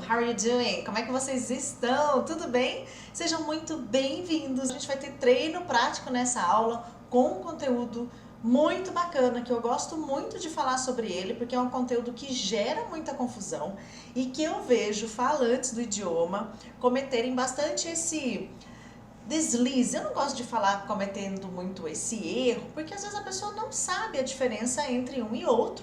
How are you doing? Como é que vocês estão? Tudo bem? Sejam muito bem-vindos. A gente vai ter treino prático nessa aula com um conteúdo muito bacana, que eu gosto muito de falar sobre ele, porque é um conteúdo que gera muita confusão e que eu vejo falantes do idioma cometerem bastante esse deslize. Eu não gosto de falar cometendo muito esse erro, porque às vezes a pessoa não sabe a diferença entre um e outro.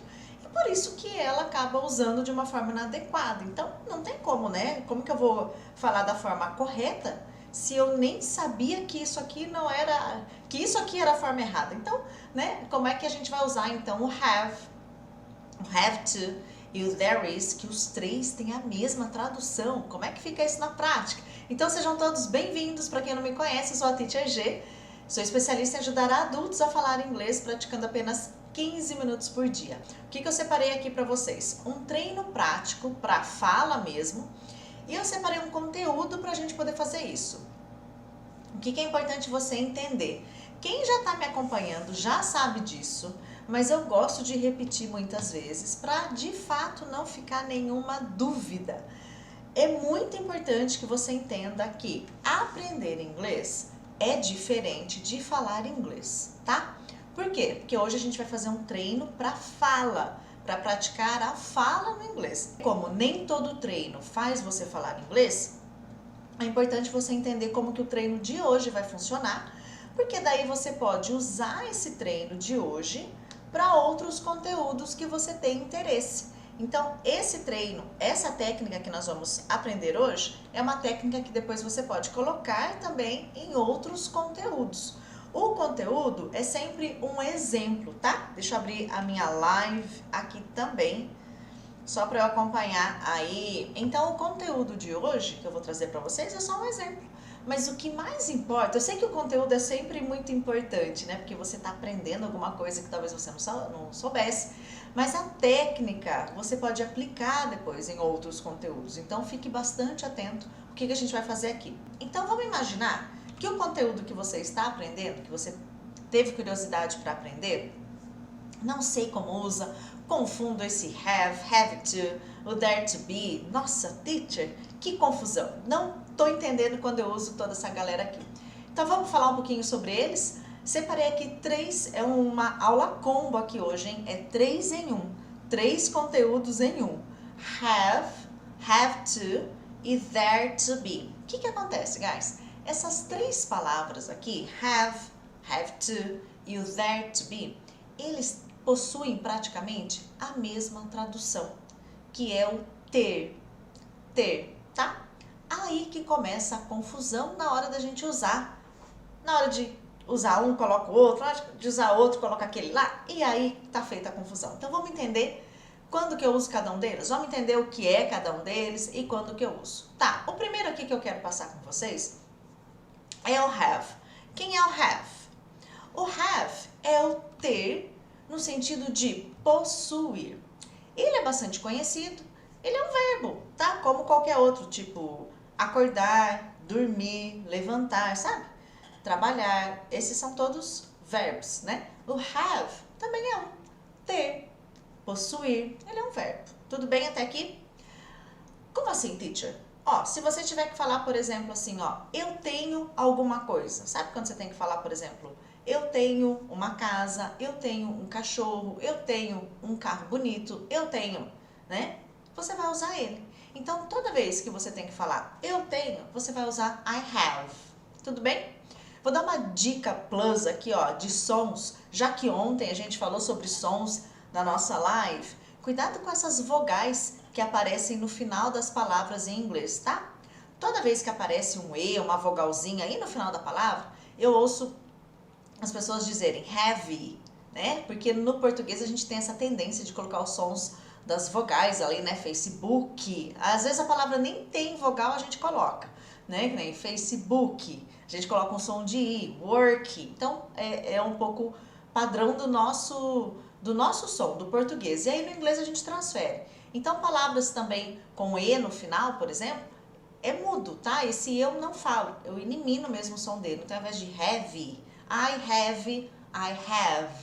Por isso que ela acaba usando de uma forma inadequada. Então, não tem como, né? Como que eu vou falar da forma correta se eu nem sabia que isso aqui não era, que isso aqui era a forma errada? Então, né? Como é que a gente vai usar então o have to e o there is, que os três têm a mesma tradução? Como é que fica isso na prática? Então, sejam todos bem-vindos. Para quem não me conhece, eu sou a Teacher G. Sou especialista em ajudar adultos a falar inglês praticando apenas 15 minutos por dia. O que eu separei aqui para vocês? Um treino prático para fala mesmo, e eu separei um conteúdo para a gente poder fazer isso. O que é importante você entender? Quem já está me acompanhando já sabe disso, mas eu gosto de repetir muitas vezes para de fato não ficar nenhuma dúvida. É muito importante que você entenda que aprender inglês é diferente de falar inglês, tá? Por quê? Porque hoje a gente vai fazer um treino para fala, para praticar a fala no inglês. Como nem todo treino faz você falar inglês, é importante você entender como que o treino de hoje vai funcionar, porque daí você pode usar esse treino de hoje para outros conteúdos que você tem interesse. Então, esse treino, essa técnica que nós vamos aprender hoje, é uma técnica que depois você pode colocar também em outros conteúdos. O conteúdo é sempre um exemplo, tá? Deixa eu abrir a minha live aqui também, só para eu acompanhar aí. Então, o conteúdo de hoje que eu vou trazer para vocês é só um exemplo. Mas o que mais importa, eu sei que o conteúdo é sempre muito importante, né? Porque você está aprendendo alguma coisa que talvez você não soubesse. Mas a técnica você pode aplicar depois em outros conteúdos. Então, fique bastante atento o que a gente vai fazer aqui. Então, vamos imaginar que o conteúdo que você está aprendendo, que você teve curiosidade para aprender, não sei como usa, confundo esse have to, o there to be. Nossa, teacher, que confusão. Não estou entendendo quando eu uso toda essa galera aqui. Então vamos falar um pouquinho sobre eles. Separei aqui três, é uma aula combo aqui hoje, hein? É 3 em 1, 3 conteúdos em um. Have to e there to be. O que acontece, guys? Essas três palavras aqui, have to e o there to be, eles possuem praticamente a mesma tradução, que é o ter, tá? Aí que começa a confusão na hora da gente usar. Na hora de usar um, coloca o outro, na hora de usar outro, coloca aquele lá, e aí tá feita a confusão. Então vamos entender quando que eu uso cada um deles, vamos entender o que é cada um deles e quando que eu uso. Tá, o primeiro aqui que eu quero passar com vocês é o have. Quem é o have? O have é o ter no sentido de possuir. Ele é bastante conhecido, ele é um verbo, tá? Como qualquer outro, tipo acordar, dormir, levantar, sabe? Trabalhar, esses são todos verbos, né? O have também é um ter, possuir, ele é um verbo. Tudo bem até aqui? Como assim, teacher? Ó, se você tiver que falar, por exemplo, assim, ó, eu tenho alguma coisa. Sabe quando você tem que falar, por exemplo, eu tenho uma casa, eu tenho um cachorro, eu tenho um carro bonito, eu tenho, né? Você vai usar ele. Então, toda vez que você tem que falar eu tenho, você vai usar I have. Tudo bem? Vou dar uma dica plus aqui, ó, de sons. Já que ontem a gente falou sobre sons na nossa live, cuidado com essas vogais que aparecem no final das palavras em inglês, tá? Toda vez que aparece um E, uma vogalzinha aí no final da palavra, eu ouço as pessoas dizerem heavy, né? Porque no português a gente tem essa tendência de colocar os sons das vogais ali, né? Facebook. Às vezes a palavra nem tem vogal, a gente coloca, né? Que nem Facebook. A gente coloca um som de I, work. Então é um pouco padrão do nosso som, do português. E aí no inglês a gente transfere. Então, palavras também com E no final, por exemplo, é mudo, tá? Esse eu não falo, eu elimino mesmo o som dele. Então, ao invés de heavy, I have.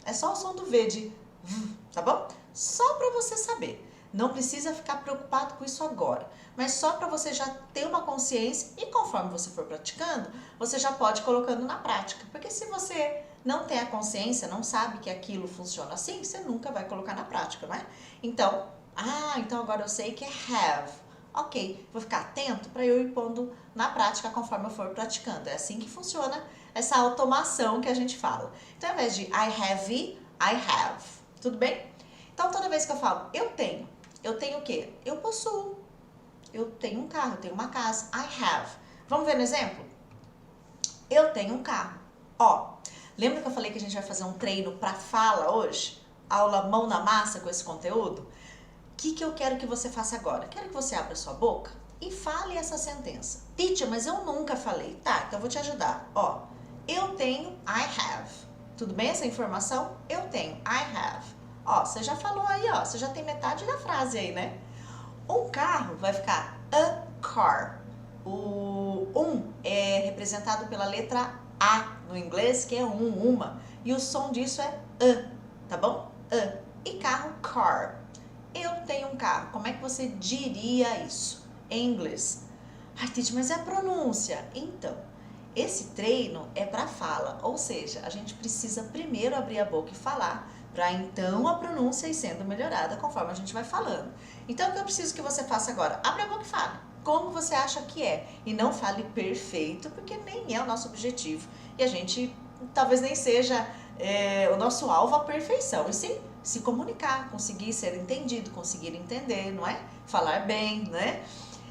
É só o som do V de V, tá bom? Só pra você saber. Não precisa ficar preocupado com isso agora, mas só para você já ter uma consciência e conforme você for praticando, você já pode ir colocando na prática. Porque se você não tem a consciência, não sabe que aquilo funciona assim, você nunca vai colocar na prática, né? Então, então agora eu sei que é have. Ok, vou ficar atento para eu ir pondo na prática conforme eu for praticando. É assim que funciona essa automação que a gente fala. Então, ao invés de I have, I have. Tudo bem? Então, toda vez que eu falo eu tenho o quê? Eu possuo. Eu tenho um carro, eu tenho uma casa. I have. Vamos ver no exemplo? Eu tenho um carro. Ó, lembra que eu falei que a gente vai fazer um treino para fala hoje? Aula mão na massa com esse conteúdo? O que eu quero que você faça agora? Quero que você abra sua boca e fale essa sentença. Teacher, mas eu nunca falei. Tá, então eu vou te ajudar. Ó, eu tenho, I have. Tudo bem essa informação? Eu tenho, I have. Ó, você já falou aí, ó, você já tem metade da frase aí, né? Um carro vai ficar a car. O é representado pela letra A no inglês, que é uma. E o som disso é tá bom? E carro, car. Eu tenho um carro. Como é que você diria isso em inglês? Ai, Titi, mas é a pronúncia. Então, esse treino é para fala, ou seja, a gente precisa primeiro abrir a boca e falar, para então a pronúncia ir sendo melhorada conforme a gente vai falando. Então, o que eu preciso que você faça agora? Abre a boca e fale. Como você acha que é? E não fale perfeito, porque nem é o nosso objetivo. E a gente talvez nem seja o nosso alvo a perfeição. E sim, se comunicar, conseguir ser entendido, conseguir entender, não é? Falar bem, né?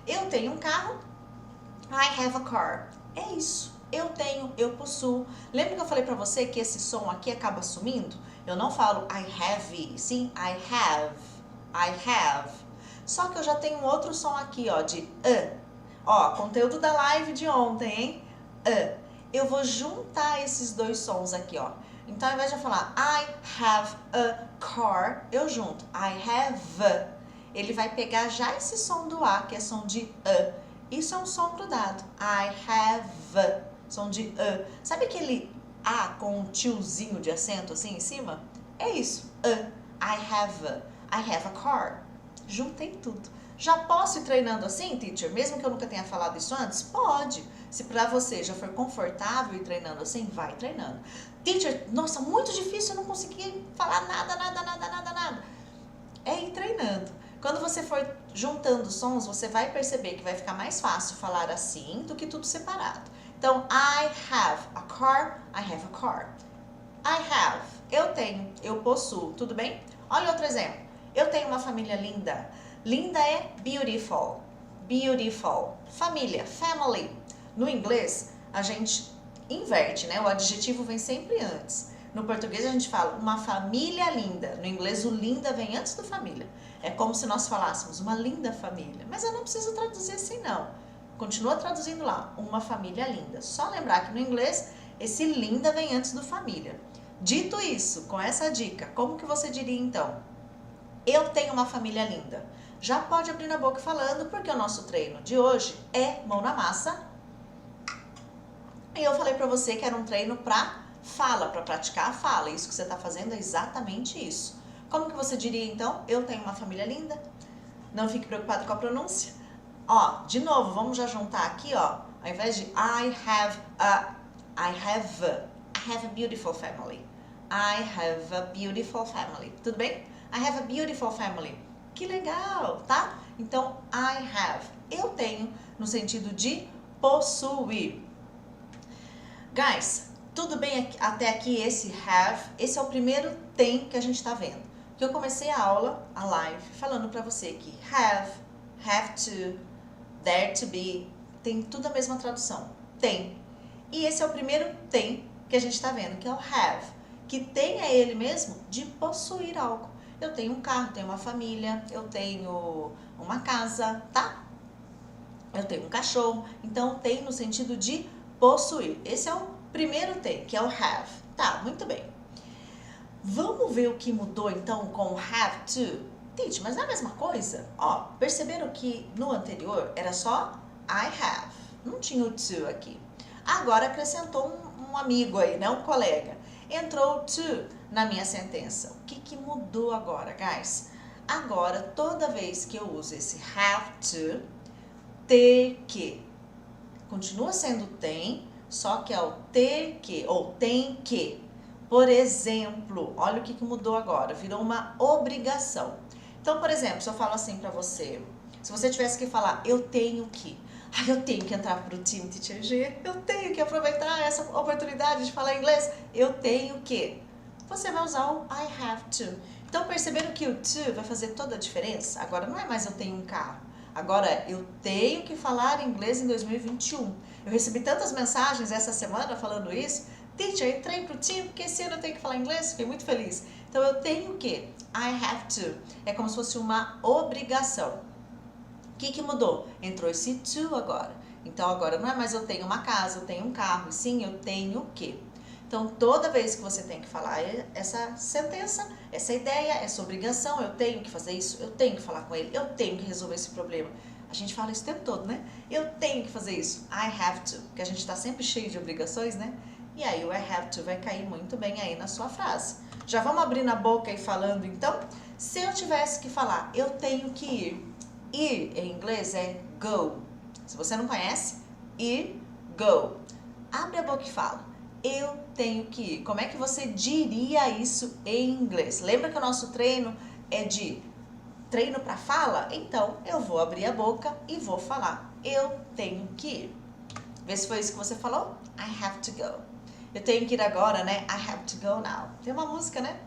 Eu tenho um carro. I have a car. É isso. Eu tenho, eu possuo. Lembra que eu falei pra você que esse som aqui acaba sumindo? Eu não falo I have, sim, I have. I have. Só que eu já tenho um outro som aqui, ó, de Ó, conteúdo da live de ontem, hein? Eu vou juntar esses dois sons aqui, ó. Então, ao invés de eu falar I have a car, eu junto I have. Ele vai pegar já esse som do A, que é som de Isso é um som grudado. I have. Som de Sabe aquele A com um tiozinho de acento assim em cima? É isso. I have a car. Juntei tudo. Já posso ir treinando assim, teacher? Mesmo que eu nunca tenha falado isso antes? Pode. Se pra você já for confortável ir treinando assim, vai treinando. Teacher, nossa, muito difícil, eu não consegui falar nada. É ir treinando. Quando você for juntando sons, você vai perceber que vai ficar mais fácil falar assim do que tudo separado. Então, I have a car, I have a car. I have, eu tenho, eu possuo, tudo bem? Olha outro exemplo. Eu tenho uma família linda. Linda é beautiful. Beautiful. Família, family. No inglês, a gente inverte, né? O adjetivo vem sempre antes. No português, a gente fala uma família linda. No inglês, o linda vem antes do família. É como se nós falássemos uma linda família. Mas eu não preciso traduzir assim, não. Continua traduzindo lá, uma família linda. Só lembrar que no inglês, esse linda vem antes do família. Dito isso, com essa dica, como que você diria então? Eu tenho uma família linda. Já pode abrir na boca falando, porque o nosso treino de hoje é mão na massa. E eu falei pra você que era um treino pra fala, pra praticar a fala. Isso que você tá fazendo é exatamente isso. Como que você diria então? Eu tenho uma família linda. Não fique preocupado com a pronúncia. Ó, de novo, vamos já juntar aqui, ó. Ao invés de I have a beautiful family. I have a beautiful family. Tudo bem? I have a beautiful family. Que legal, tá? Então, I have. Eu tenho no sentido de possuir. Guys, tudo bem até aqui esse have? Esse é o primeiro tem que a gente tá vendo. Que eu comecei a aula, a live, falando pra você que have to, there to be, tem tudo a mesma tradução. Tem. E esse é o primeiro tem que a gente tá vendo, que é o have. Que tem é ele mesmo de possuir algo. Eu tenho um carro, tenho uma família, eu tenho uma casa, tá? Eu tenho um cachorro. Então, tem no sentido de possuir. Esse é o primeiro tem, que é o have. Tá, muito bem. Vamos ver o que mudou, então, com o have to? Teach, mas não é a mesma coisa? Ó, perceberam que no anterior era só I have. Não tinha o to aqui. Agora acrescentou um amigo aí, né? Um colega. Entrou to na minha sentença. O que mudou agora, guys? Agora, toda vez que eu uso esse have to, ter que, continua sendo tem, só que é o ter que, ou tem que. Por exemplo, olha o que mudou agora, virou uma obrigação. Então, por exemplo, se eu falo assim pra você, se você tivesse que falar, eu tenho que, eu tenho que entrar pro time Teacher G, eu tenho que aproveitar essa oportunidade de falar inglês, eu tenho que. Você vai usar o I have to. Então, perceberam que o to vai fazer toda a diferença? Agora não é mais eu tenho um carro. Agora é eu tenho que falar inglês em 2021. Eu recebi tantas mensagens essa semana falando isso. Teacher, entrei pro time porque esse ano eu tenho que falar inglês. Fiquei muito feliz. Então, eu tenho que. I have to. É como se fosse uma obrigação. O que mudou? Entrou esse to agora. Então, agora não é mais eu tenho uma casa, eu tenho um carro. Sim, eu tenho que. Então, toda vez que você tem que falar essa sentença, essa ideia, essa obrigação, eu tenho que fazer isso, eu tenho que falar com ele, eu tenho que resolver esse problema. A gente fala isso o tempo todo, né? Eu tenho que fazer isso. I have to. Porque a gente está sempre cheio de obrigações, né? E aí o I have to vai cair muito bem aí na sua frase. Já vamos abrir na boca e falando, então? Se eu tivesse que falar, eu tenho que ir. Ir em inglês é go. Se você não conhece, ir, go. Abre a boca e fala. Eu tenho que ir. Como é que você diria isso em inglês? Lembra que o nosso treino é de treino para fala? Então, eu vou abrir a boca e vou falar. Eu tenho que ir. Vê se foi isso que você falou? I have to go. Eu tenho que ir agora, né? I have to go now. Tem uma música, né?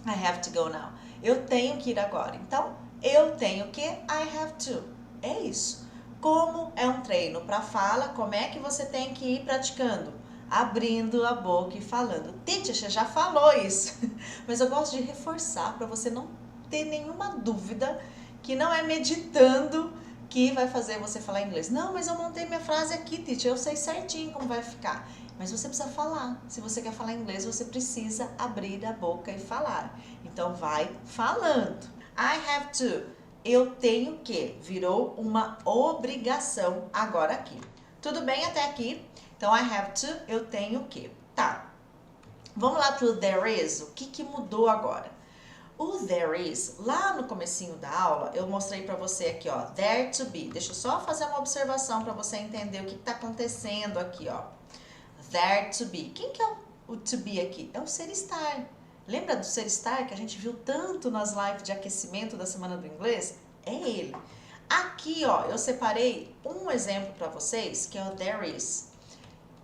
I have to go now. Eu tenho que ir agora. Então, eu tenho que, I have to. É isso. Como é um treino para fala, como é que você tem que ir praticando? Abrindo a boca e falando. Teacher, você já falou isso, mas eu gosto de reforçar para você não ter nenhuma dúvida que não é meditando que vai fazer você falar inglês. Não, mas eu montei minha frase aqui, teacher, eu sei certinho como vai ficar. Mas você precisa falar. Se você quer falar inglês, você precisa abrir a boca e falar. Então vai falando. I have to. Eu tenho que. Virou uma obrigação agora aqui. Tudo bem até aqui? Então, I have to, eu tenho que. Tá. Vamos lá pro there is. O que mudou agora? O there is, lá no comecinho da aula, eu mostrei pra você aqui, ó, there to be. Deixa eu só fazer uma observação pra você entender o que tá acontecendo aqui, ó. There to be. Quem que é o to be aqui? É o ser estar. Lembra do ser estar que a gente viu tanto nas lives de aquecimento da Semana do Inglês? É ele. Aqui, ó, eu separei um exemplo pra vocês, que é o there is.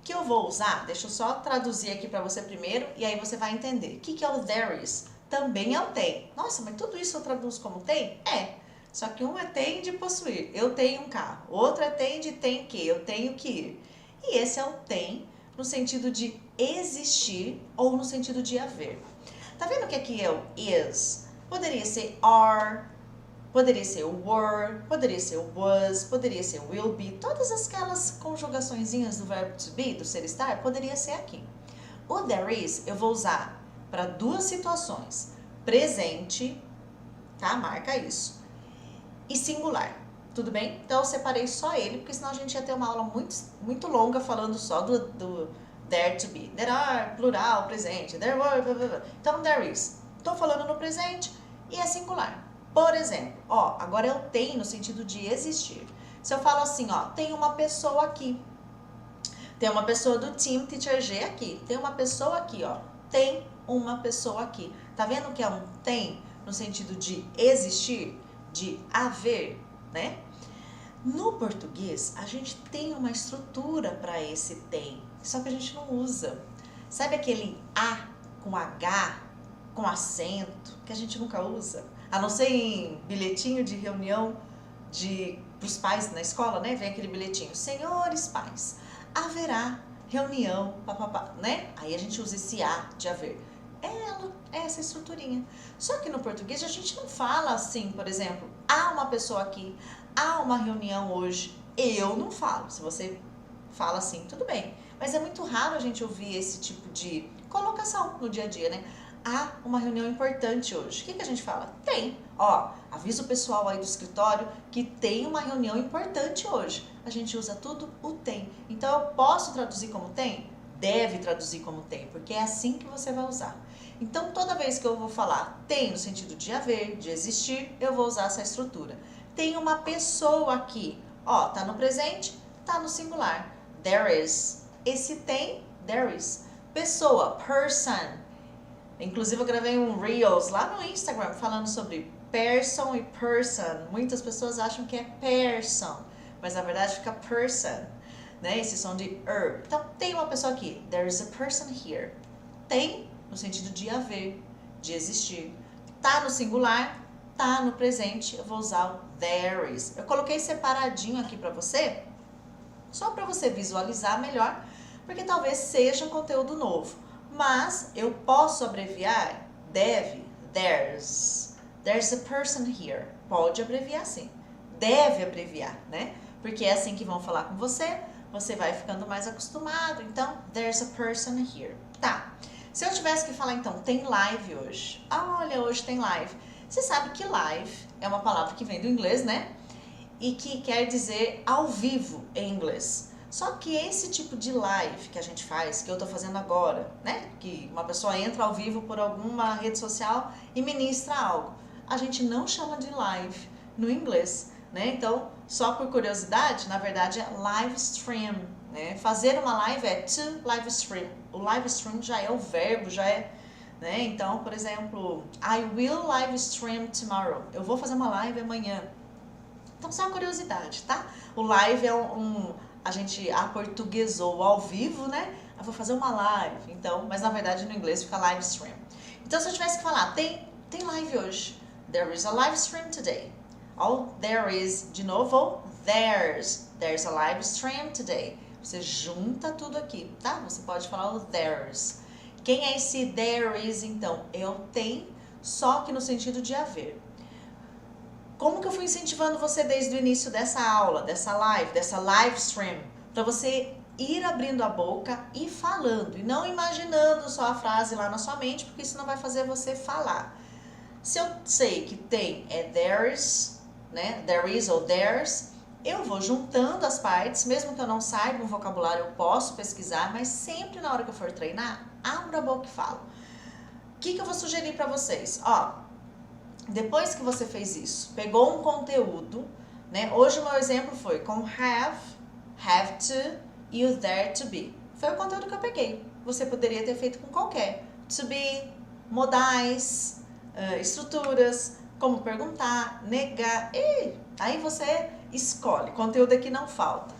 Que eu vou usar, deixa eu só traduzir aqui para você primeiro e aí você vai entender. O que é o there is? Também é o tem. Nossa, mas tudo isso eu traduzo como tem? É. Só que um é tem de possuir. Eu tenho um carro. Outro é tem de tem que. Eu tenho que ir. E esse é o tem no sentido de existir ou no sentido de haver. Tá vendo que aqui é o is? Poderia ser are. Poderia ser o were, poderia ser o was, poderia ser o will be. Todas aquelas conjugaçõezinhas do verbo to be, do ser estar, poderia ser aqui. O there is eu vou usar para duas situações. Presente, tá? Marca isso. E singular, tudo bem? Então eu separei só ele, porque senão a gente ia ter uma aula muito longa falando só do there to be. There are, plural, presente, there were, blá, blá, blá. Então there is. Estou falando no presente e é singular. Por exemplo, ó, agora eu tenho no sentido de existir. Se eu falo assim, ó, tem uma pessoa aqui. Tem uma pessoa do Team Teacher G aqui. Tem uma pessoa aqui, ó. Tem uma pessoa aqui. Tá vendo que é um tem no sentido de existir, de haver, né? No português, a gente tem uma estrutura para esse tem, só que a gente não usa. Sabe aquele A com H, com acento, que a gente nunca usa? A não ser em bilhetinho de reunião pros pais na escola, né? Vem aquele bilhetinho, senhores pais, haverá reunião, papapá, né? Aí a gente usa esse A de haver. É essa estruturinha. Só que no português a gente não fala assim, por exemplo, há uma pessoa aqui, há uma reunião hoje. Eu não falo. Se você fala assim, tudo bem. Mas é muito raro a gente ouvir esse tipo de colocação no dia a dia, né? Há uma reunião importante hoje. O que a gente fala? Tem. Ó, avisa o pessoal aí do escritório que tem uma reunião importante hoje. A gente usa tudo o tem. Então, eu posso traduzir como tem? deve traduzir como tem, porque é assim que você vai usar. Então, toda vez que eu vou falar tem no sentido de haver, de existir, eu vou usar essa estrutura. Tem uma pessoa aqui, ó, tá no presente, tá no singular. There is. Esse tem, there is. Pessoa, person. Inclusive eu gravei um Reels lá no Instagram falando sobre person e person. Muitas pessoas acham que é person, mas na verdade fica person, né? Esse som de Então, tem uma pessoa aqui. There is a person here. Tem no sentido de haver, de existir. Tá no singular, tá no presente. Eu vou usar o there is. Eu coloquei separadinho aqui pra você, só pra você visualizar melhor, porque talvez seja um conteúdo novo. Mas eu posso abreviar deve, there's a person here. Pode abreviar sim. Deve abreviar, né? Porque é assim que vão falar com você, você vai ficando mais acostumado. Então, there's a person here. Tá. Se eu tivesse que falar, então, tem live hoje. Ah, olha, hoje tem live. Você sabe que live é uma palavra que vem do inglês, né? E que quer dizer ao vivo em inglês. Só que esse tipo de live que a gente faz, que eu tô fazendo agora, né? Que uma pessoa entra ao vivo por alguma rede social e ministra algo. A gente não chama de live no inglês, né? Então, só por curiosidade, na verdade é live stream, né? Fazer uma live é to live stream. O live stream já é o verbo, já é, né? Então, por exemplo, I will live stream tomorrow. Eu vou fazer uma live amanhã. Então, só uma curiosidade, tá? O live é a gente aportuguesou ao vivo, né? Eu vou fazer uma live, então, mas na verdade no inglês fica live stream. Então, se eu tivesse que falar, tem live hoje. There is a live stream today. Ou there is, de novo, there's a live stream today. Você junta tudo aqui, tá? Você pode falar o there's. Quem é esse there is, então? É o tem, só que no sentido de haver. Como que eu fui incentivando você desde o início dessa aula, dessa live stream, para você ir abrindo a boca e falando, e não imaginando só a frase lá na sua mente, porque isso não vai fazer você falar. Se eu sei que tem é there's, né? There is ou there's, eu vou juntando as partes, mesmo que eu não saiba um vocabulário, eu posso pesquisar, mas sempre na hora que eu for treinar, abra a boca e fala. O que eu vou sugerir para vocês? Ó, depois que você fez isso, pegou um conteúdo, né? Hoje o meu exemplo foi com have to e o there to be. Foi o conteúdo que eu peguei. Você poderia ter feito com qualquer. To be, modais, estruturas, como perguntar, negar. E aí você escolhe. Conteúdo aqui não falta.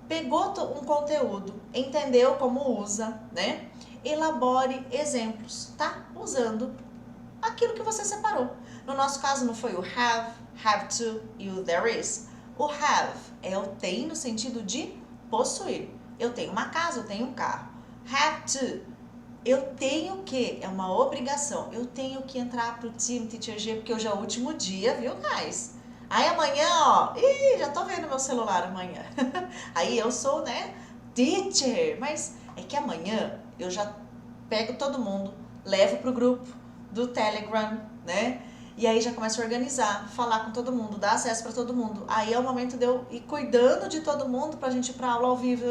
Pegou um conteúdo, entendeu como usa, né? Elabore exemplos, tá? Usando aquilo que você separou. No nosso caso não foi o have to e o there is. O have é o tem no sentido de possuir. Eu tenho uma casa, eu tenho um carro. Have to, eu tenho que, é uma obrigação. Eu tenho que entrar pro time Teacher G, porque hoje é o último dia, viu, guys? Aí amanhã, ó, já tô vendo meu celular amanhã. Aí eu sou, né, teacher, mas é que amanhã eu já pego todo mundo, levo pro grupo do Telegram, né? E aí já começo a organizar, falar com todo mundo, dar acesso para todo mundo. Aí é o momento de eu ir cuidando de todo mundo pra gente ir pra aula ao vivo.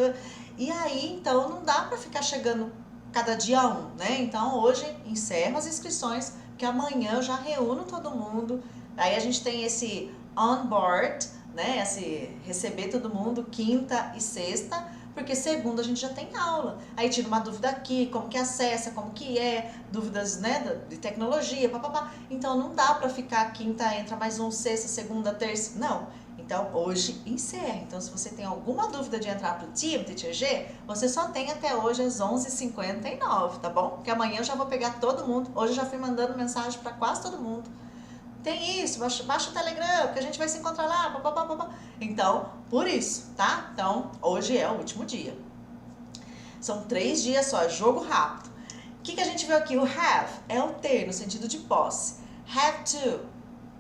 E aí, então, não dá pra ficar chegando cada dia um, né? Então, hoje encerro as inscrições, porque amanhã eu já reúno todo mundo. Aí a gente tem esse on board, né? Esse receber todo mundo quinta e sexta, porque segunda a gente já tem aula. Aí tira uma dúvida aqui, como que acessa, como que é, dúvidas, né, de tecnologia, papapá. Então não dá pra ficar quinta, entra mais um, sexta, segunda, terça, não. Então hoje encerra. Então se você tem alguma dúvida de entrar pro Team Teacher G, você só tem até hoje às 11h59, tá bom? Porque amanhã eu já vou pegar todo mundo. Hoje eu já fui mandando mensagem pra quase todo mundo. Tem isso, baixa o Telegram, que a gente vai se encontrar lá, papapá. Então, por isso, tá? Então, hoje é o último dia. São 3 dias só, jogo rápido. O que a gente viu aqui? O have é o ter, no sentido de posse. Have to,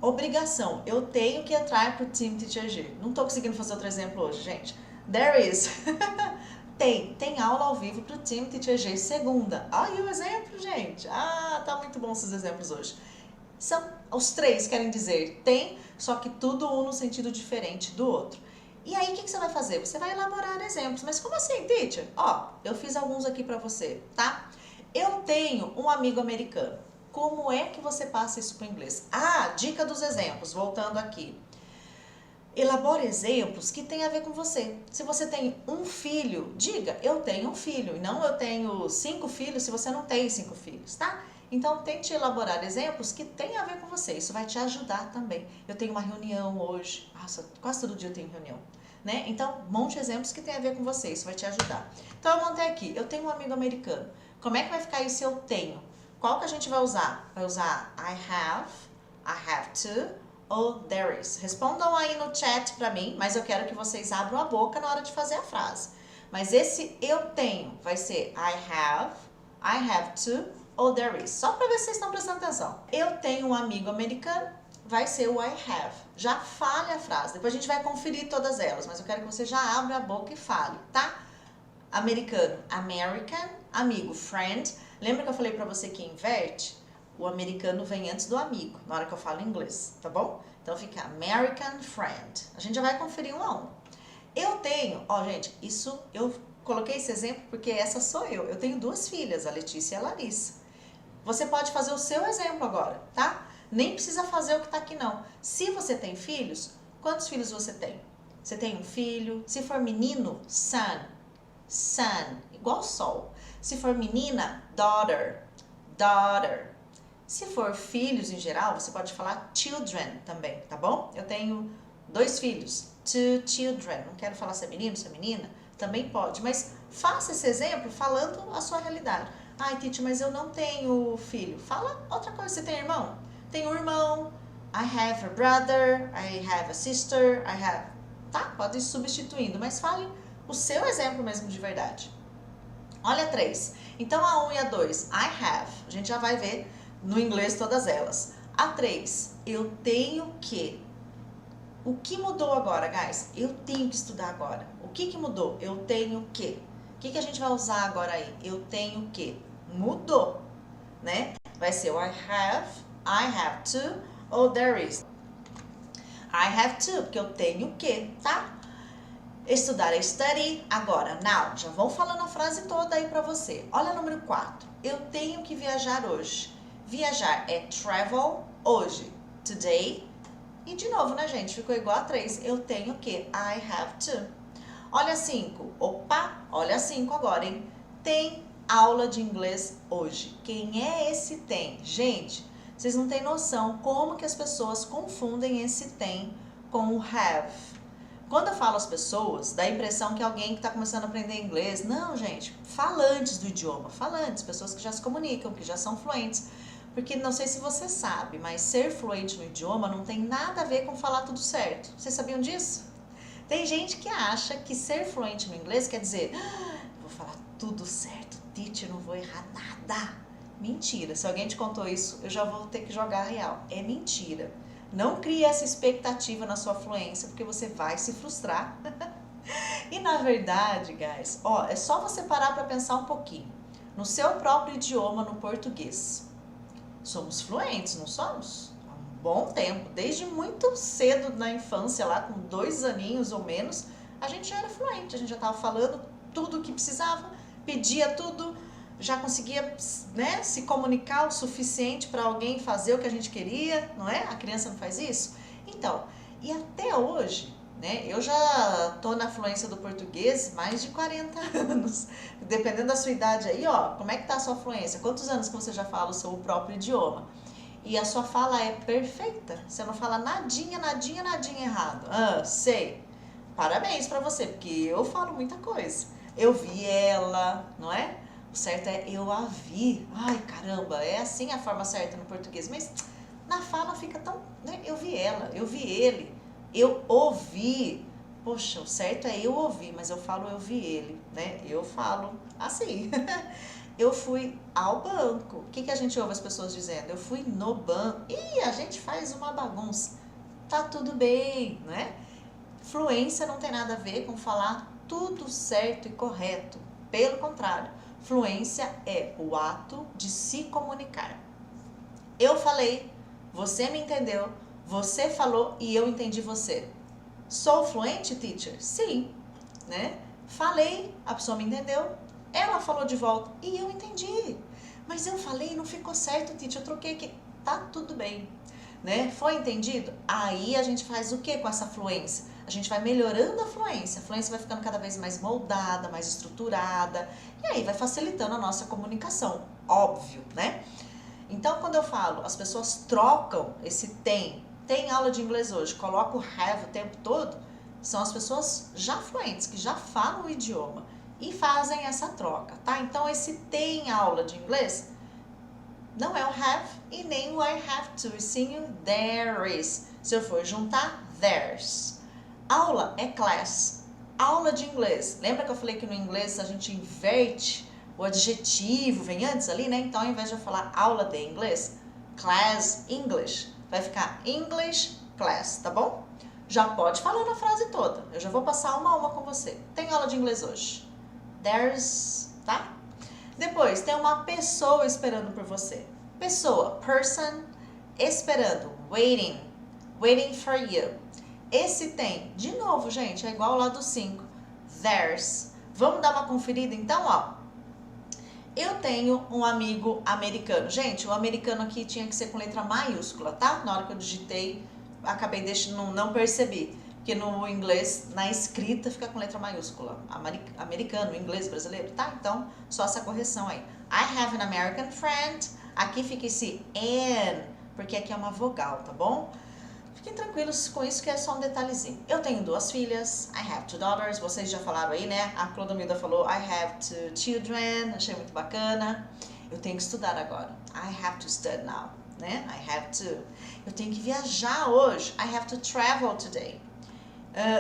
obrigação. Eu tenho que entrar pro Team Teacher G. Não tô conseguindo fazer outro exemplo hoje, gente. There is. Tem aula ao vivo pro Team Teacher G segunda. Aí o exemplo, gente. Ah, tá muito bom esses exemplos hoje. Os três querem dizer tem, só que tudo um no sentido diferente do outro. E aí, o que você vai fazer? Você vai elaborar exemplos. Mas como assim, teacher? Ó, eu fiz alguns aqui pra você, tá? Eu tenho um amigo americano. Como é que você passa isso para o inglês? Ah, dica dos exemplos, voltando aqui. Elabore exemplos que tem a ver com você. Se você tem um filho, diga, eu tenho um filho. E não eu tenho 5 filhos se você não tem 5 filhos, tá? Então, tente elaborar exemplos que tem a ver com você. Isso vai te ajudar também. Eu tenho uma reunião hoje. Nossa, quase todo dia eu tenho reunião. Né? Então, monte exemplos que tem a ver com você. Isso vai te ajudar. Então, eu montei aqui. Eu tenho um amigo americano. Como é que vai ficar isso eu tenho? Qual que a gente vai usar? Vai usar I have to, ou there is. Respondam aí no chat pra mim, mas eu quero que vocês abram a boca na hora de fazer a frase. Mas esse eu tenho vai ser I have to, ou there is. Só pra ver se vocês estão prestando atenção. Eu tenho um amigo americano, vai ser o I have. Já fale a frase. Depois a gente vai conferir todas elas, mas eu quero que você já abra a boca e fale, tá? Americano, American. Amigo, friend. Lembra que eu falei pra você que inverte? O americano vem antes do amigo, na hora que eu falo inglês, tá bom? Então fica American friend. A gente já vai conferir um a um. Eu tenho, ó gente, isso eu coloquei esse exemplo porque essa sou eu. Eu tenho 2 filhas, a Letícia e a Larissa. Você pode fazer o seu exemplo agora, tá? Nem precisa fazer o que tá aqui não. Se você tem filhos, quantos filhos você tem? Você tem um filho? Se for menino, son, igual sol. Se for menina, daughter. Se for filhos em geral, você pode falar children também, tá bom? Eu tenho 2 filhos, 2 children. Não quero falar se é menino, se é menina, também pode. Mas faça esse exemplo falando a sua realidade. Ai, Titi, mas eu não tenho filho. Fala outra coisa, você tem irmão? Tenho um irmão, I have a brother, I have a sister, I have... Tá? Pode ir substituindo, mas fale o seu exemplo mesmo de verdade. Olha 3. Então a 1 e a 2, I have. A gente já vai ver no inglês todas elas. A 3, eu tenho que. O que mudou agora, guys? Eu tenho que estudar agora. O que mudou? Eu tenho que. O que a gente vai usar agora aí? Eu tenho que. Mudou, né? Vai ser o I have to, ou there is. I have to, porque eu tenho que, tá? Estudar é study. Agora, now, já vão falando a frase toda aí pra você. Olha o número 4. Eu tenho que viajar hoje. Viajar é travel hoje. Today. E de novo, né, gente? Ficou igual a 3. Eu tenho que. I have to. Olha 5. Opa, olha 5 agora, hein? Tem aula de inglês hoje. Quem é esse tem? Gente, vocês não têm noção como que as pessoas confundem esse tem com o have. Quando eu falo às pessoas, dá a impressão que alguém que está começando a aprender inglês. Não, gente, falantes do idioma, falantes, pessoas que já se comunicam, que já são fluentes. Porque não sei se você sabe, mas ser fluente no idioma não tem nada a ver com falar tudo certo. Vocês sabiam disso? Tem gente que acha que ser fluente no inglês quer dizer, vou falar tudo certo, teacher, não vou errar nada. Mentira, se alguém te contou isso, eu já vou ter que jogar a real. É mentira. Não crie essa expectativa na sua fluência, porque você vai se frustrar. E na verdade, guys, ó, é só você parar para pensar um pouquinho. No seu próprio idioma, no português. Somos fluentes, não somos? Há um bom tempo, desde muito cedo na infância, lá com 2 aninhos ou menos, a gente já era fluente, a gente já estava falando tudo o que precisava, pedia tudo, já conseguia, né, se comunicar o suficiente para alguém fazer o que a gente queria, não é? A criança não faz isso? Então, e até hoje, né, eu já tô na fluência do português mais de 40 anos. Dependendo da sua idade aí, ó, como é que tá a sua fluência? Quantos anos que você já fala o seu próprio idioma? E a sua fala é perfeita. Você não fala nadinha errado. Ah, sei. Parabéns pra você, porque eu falo muita coisa. Eu vi ela, não é? O certo é eu a vi. Ai, caramba, é assim a forma certa no português. Mas na fala fica tão, né? Eu vi ela, eu vi ele, eu ouvi. Poxa, o certo é eu ouvi, mas eu falo eu vi ele, né? Eu falo assim. Eu fui ao banco. O que a gente ouve as pessoas dizendo? Eu fui no banco. Ih, a gente faz uma bagunça. Tá tudo bem, né? Fluência não tem nada a ver com falar tudo certo e correto. Pelo contrário, fluência é o ato de se comunicar. Eu falei, você me entendeu, você falou e eu entendi você. Sou fluente, teacher? Sim, né? Falei, a pessoa me entendeu, ela falou de volta e eu entendi. Mas eu falei e não ficou certo, teacher, eu troquei aqui. Tá tudo bem, né? Foi entendido? Aí a gente faz o que com essa fluência? A gente vai melhorando a fluência vai ficando cada vez mais moldada, mais estruturada, e aí vai facilitando a nossa comunicação, óbvio, né? Então, quando eu falo, as pessoas trocam esse tem aula de inglês hoje, coloca o have o tempo todo, são as pessoas já fluentes, que já falam o idioma e fazem essa troca, tá? Então, esse tem aula de inglês não é o have e nem o I have to, e sim o there is. Se eu for juntar, there's. Aula é class. Aula de inglês. Lembra que eu falei que no inglês a gente inverte o adjetivo, vem antes ali, né? Então, ao invés de eu falar aula de inglês, class English, vai ficar English class, tá bom? Já pode falar na frase toda. Eu já vou passar uma a uma com você. Tem aula de inglês hoje. There's, tá? Depois, tem uma pessoa esperando por você. Pessoa, person, esperando, waiting, waiting for you. Esse tem, de novo, gente, é igual lá do 5. There's. Vamos dar uma conferida então, ó. Eu tenho um amigo americano. Gente, o americano aqui tinha que ser com letra maiúscula, tá? Na hora que eu digitei, acabei deixando, não percebi. Porque no inglês, na escrita, fica com letra maiúscula. Americano, inglês, brasileiro, tá? Então, só essa correção aí. I have an American friend. Aqui fica esse an, porque aqui é uma vogal, tá bom? Fiquem tranquilos com isso, que é só um detalhezinho. Eu tenho 2 filhas. I have 2 daughters. Vocês já falaram aí, né? A Clodomilda falou I have 2 children. Achei muito bacana. Eu tenho que estudar agora. I have to study now, né? I have to. Eu tenho que viajar hoje. I have to travel today.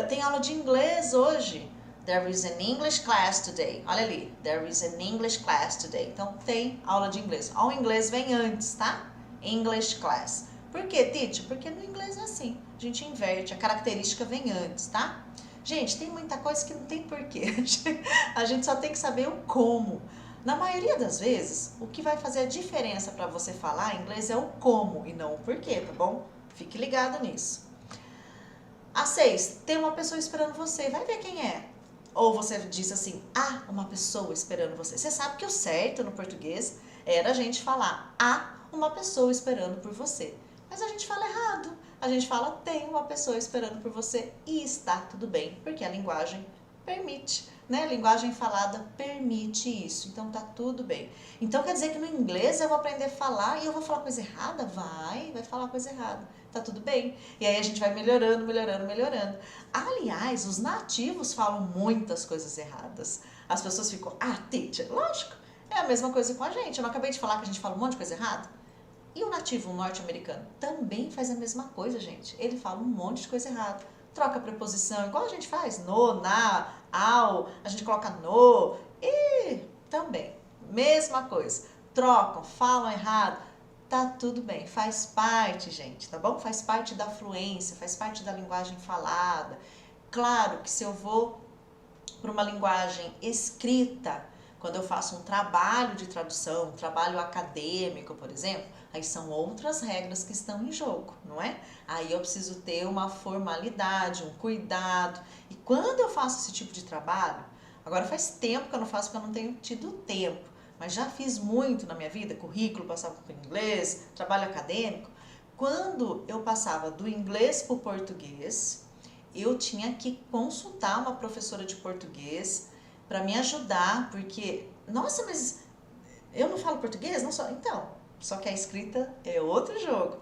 Tem aula de inglês hoje. There is an English class today. Olha ali. There is an English class today. Então, tem aula de inglês. O inglês vem antes, tá? English class. Por quê, teacher? Porque no inglês é assim. A gente inverte. A característica vem antes, tá? Gente, tem muita coisa que não tem porquê. A gente só tem que saber o como. Na maioria das vezes, o que vai fazer a diferença para você falar inglês é o como e não o porquê, tá bom? Fique ligado nisso. A 6, tem uma pessoa esperando você, vai ver quem é. Ou você diz assim, uma pessoa esperando você. Você sabe que o certo no português era a gente falar, uma pessoa esperando por você. Mas a gente fala errado. A gente fala, tem uma pessoa esperando por você e está tudo bem, porque a linguagem permite, né? A linguagem falada permite isso, então tá tudo bem. Então quer dizer que no inglês eu vou aprender a falar e eu vou falar coisa errada? Vai falar coisa errada. Tá tudo bem? E aí a gente vai melhorando, melhorando, melhorando. Aliás, os nativos falam muitas coisas erradas. As pessoas ficam, teacher, lógico, é a mesma coisa com a gente. Eu não acabei de falar que a gente fala um monte de coisa errada? E o nativo, um norte-americano, também faz a mesma coisa, gente. Ele fala um monte de coisa errada. Troca a preposição, igual a gente faz, no, na, ao, a gente coloca no, e também, mesma coisa. Trocam, falam errado. Tá tudo bem, faz parte, gente, tá bom? Faz parte da fluência, faz parte da linguagem falada. Claro que se eu vou para uma linguagem escrita, quando eu faço um trabalho de tradução, um trabalho acadêmico, por exemplo, aí são outras regras que estão em jogo, não é? Aí eu preciso ter uma formalidade, um cuidado. E quando eu faço esse tipo de trabalho, agora faz tempo que eu não faço porque eu não tenho tido tempo, mas já fiz muito na minha vida, currículo, passava para o inglês, trabalho acadêmico. Quando eu passava do inglês para o português, eu tinha que consultar uma professora de português para me ajudar, porque, nossa, mas eu não falo português? Não só. Então, só que a escrita é outro jogo.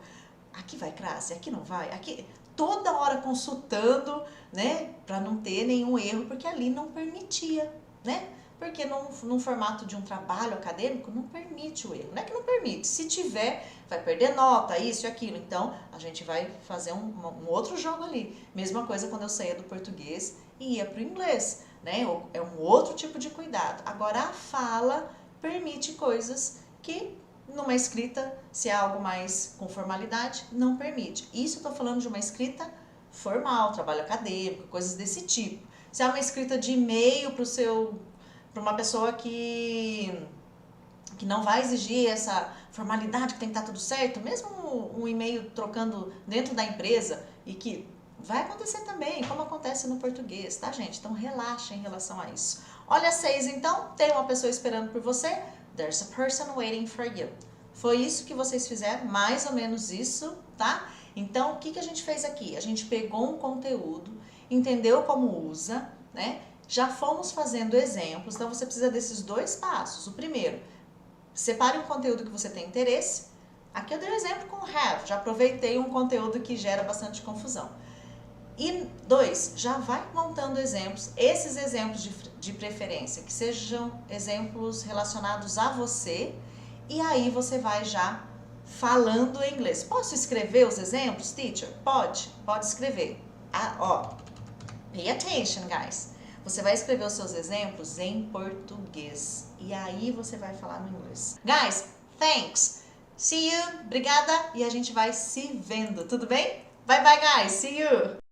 Aqui vai crase, aqui não vai, aqui toda hora consultando, né, para não ter nenhum erro, porque ali não permitia, né? Porque num formato de um trabalho acadêmico não permite o erro. Não é que não permite, se tiver, vai perder nota, isso e aquilo. Então, a gente vai fazer um outro jogo ali. Mesma coisa quando eu saía do português e ia para o inglês, né? É um outro tipo de cuidado. Agora, a fala permite coisas que numa escrita, se é algo mais com formalidade, não permite. Isso eu estou falando de uma escrita formal, trabalho acadêmico, coisas desse tipo. Se é uma escrita de e-mail para uma pessoa que não vai exigir essa formalidade, que tem que estar tudo certo, mesmo um e-mail trocando dentro da empresa e que vai acontecer também, como acontece no português, tá, gente? Então relaxa em relação a isso. Olha 6, então, tem uma pessoa esperando por você. There's a person waiting for you. Foi isso que vocês fizeram, mais ou menos isso, tá? Então, o que a gente fez aqui? A gente pegou um conteúdo, entendeu como usa, né? Já fomos fazendo exemplos, então você precisa desses 2 passos. O primeiro, separe um conteúdo que você tem interesse. Aqui eu dei um exemplo com have, já aproveitei um conteúdo que gera bastante confusão. E 2, já vai montando exemplos, esses exemplos de preferência, que sejam exemplos relacionados a você, e aí você vai já falando em inglês. Posso escrever os exemplos, teacher? Pode escrever. Pay attention, guys. Você vai escrever os seus exemplos em português, e aí você vai falar no inglês. Guys, thanks. See you, obrigada, e a gente vai se vendo, tudo bem? Bye bye, guys, see you!